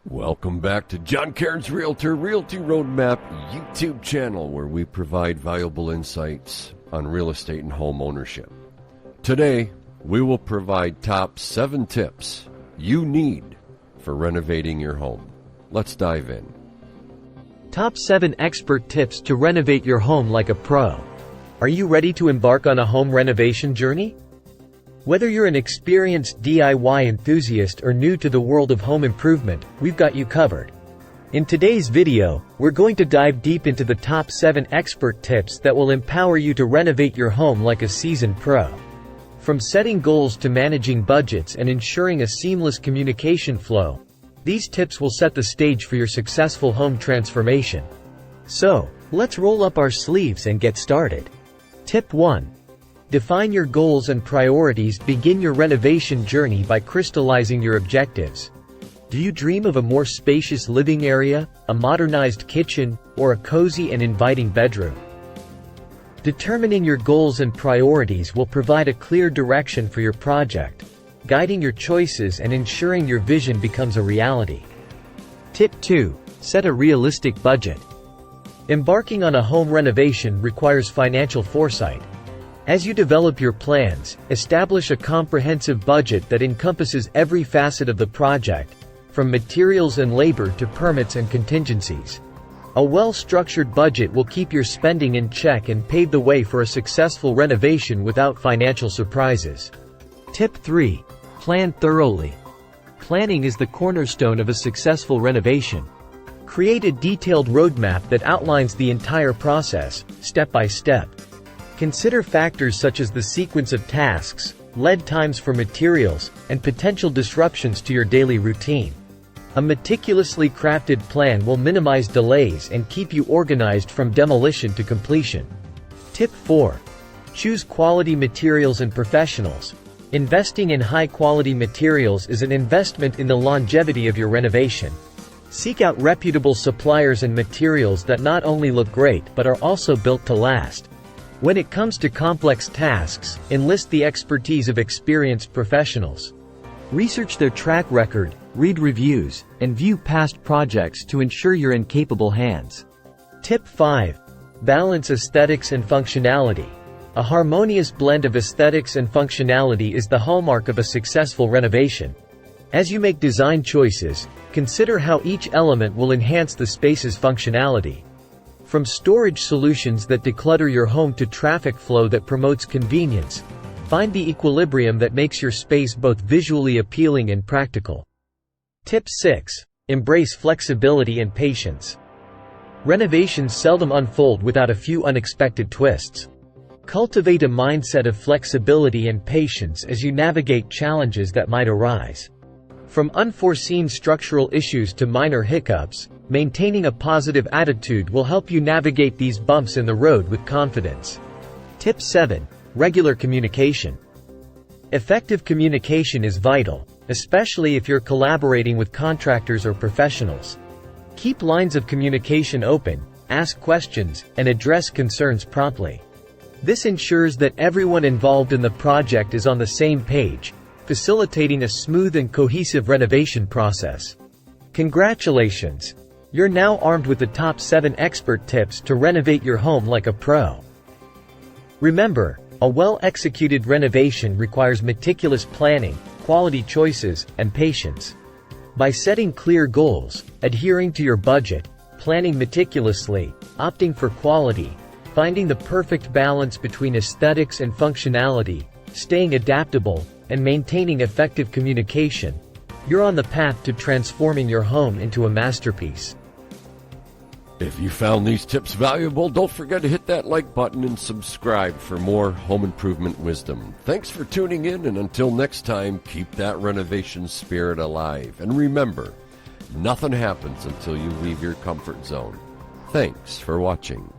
Welcome back to John Cairns Realtor Realty Roadmap YouTube channel, where we provide valuable insights on real estate and home ownership. Today, we will provide top 7 tips you need for renovating your home. Let's dive in. Top 7 expert tips to renovate your home like a pro. Are you ready to embark on a home renovation journey? Whether you're an experienced DIY enthusiast or new to the world of home improvement, we've got you covered. In today's video, we're going to dive deep into the top 7 expert tips that will empower you to renovate your home like a seasoned pro. From setting goals to managing budgets and ensuring a seamless communication flow, these tips will set the stage for your successful home transformation. So, let's roll up our sleeves and get started. Tip 1. Define your goals and priorities. Begin your renovation journey by crystallizing your objectives. Do you dream of a more spacious living area, a modernized kitchen, or a cozy and inviting bedroom? Determining your goals and priorities will provide a clear direction for your project, guiding your choices and ensuring your vision becomes a reality. Tip 2. Set a realistic budget. Embarking on a home renovation requires financial foresight. As you develop your plans, establish a comprehensive budget that encompasses every facet of the project, from materials and labor to permits and contingencies. A well-structured budget will keep your spending in check and pave the way for a successful renovation without financial surprises. Tip 3. Plan thoroughly. Planning is the cornerstone of a successful renovation. Create a detailed roadmap that outlines the entire process, step by step. Consider factors such as the sequence of tasks, lead times for materials, and potential disruptions to your daily routine. A meticulously crafted plan will minimize delays and keep you organized from demolition to completion. Tip 4. Choose quality materials and professionals. Investing in high-quality materials is an investment in the longevity of your renovation. Seek out reputable suppliers and materials that not only look great but are also built to last. When it comes to complex tasks, enlist the expertise of experienced professionals. Research their track record, read reviews, and view past projects to ensure you're in capable hands. Tip 5. Balance aesthetics and functionality. A harmonious blend of aesthetics and functionality is the hallmark of a successful renovation. As you make design choices, consider how each element will enhance the space's functionality. From storage solutions that declutter your home to traffic flow that promotes convenience, find the equilibrium that makes your space both visually appealing and practical. Tip 6. Embrace flexibility and patience. Renovations seldom unfold without a few unexpected twists. Cultivate a mindset of flexibility and patience as you navigate challenges that might arise. From unforeseen structural issues to minor hiccups, maintaining a positive attitude will help you navigate these bumps in the road with confidence. Tip 7. Regular communication. Effective communication is vital, especially if you're collaborating with contractors or professionals. Keep lines of communication open, ask questions, and address concerns promptly. This ensures that everyone involved in the project is on the same page, facilitating a smooth and cohesive renovation process. Congratulations! You're now armed with the top 7 expert tips to renovate your home like a pro. Remember, a well-executed renovation requires meticulous planning, quality choices, and patience. By setting clear goals, adhering to your budget, planning meticulously, opting for quality, finding the perfect balance between aesthetics and functionality, staying adaptable, and maintaining effective communication, you're on the path to transforming your home into a masterpiece. If you found these tips valuable, don't forget to hit that like button and subscribe for more home improvement wisdom. Thanks for tuning in, and until next time, keep that renovation spirit alive. And remember, nothing happens until you leave your comfort zone. Thanks for watching.